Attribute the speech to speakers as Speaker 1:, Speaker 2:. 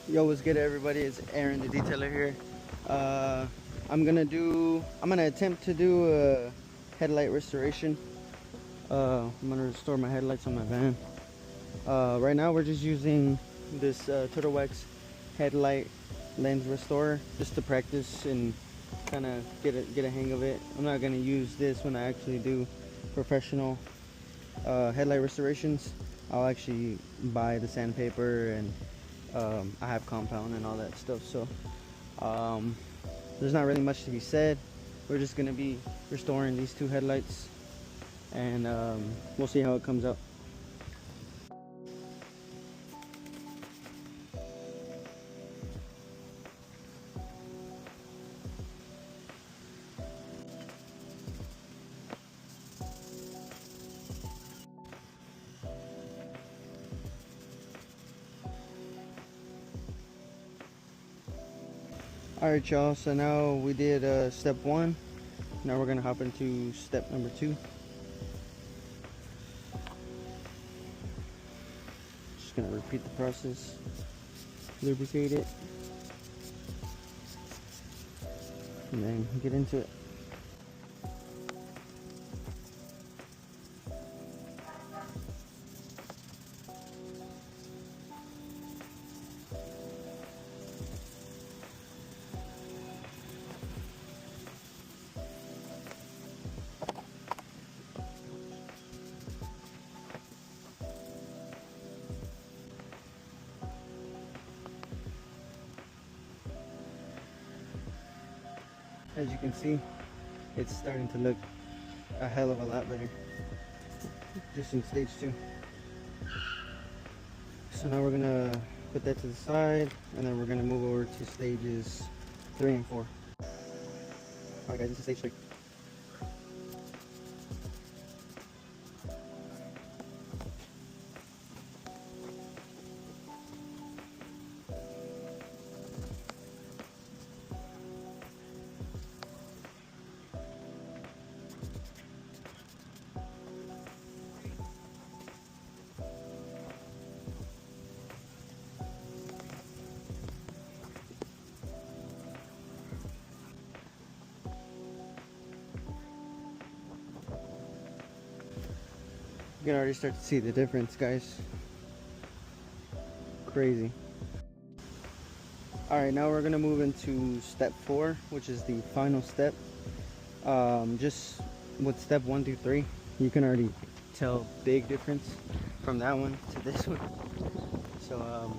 Speaker 1: Yo, what's good, everybody? It's Aaron, the detailer here. I'm gonna attempt to do a headlight restoration. I'm gonna restore my headlights on my van. Right now we're just using this Turtle Wax headlight lens restorer just to practice and kind of get a hang of it. I'm not gonna use this when I actually do professional headlight restorations. I'll actually buy the sandpaper and I have compound and all that stuff. So there's not really much to be said. We're just gonna be restoring these two headlights, and we'll see how it comes out. Alright, y'all, so now we did step one. Now we're gonna hop into step number two. Just gonna repeat the process. Lubricate it, and then get into it. As you can see, it's starting to look a hell of a lot better, just in stage two. So now we're gonna put that to the side, and then we're gonna move over to stages 3 and 4. Alright guys, this is stage 3. You can already start to see the difference, guys. Crazy. Alright, now we're gonna move into step 4, which is the final step. Just with step 1 through 3, you can already tell big difference from that one to this one. So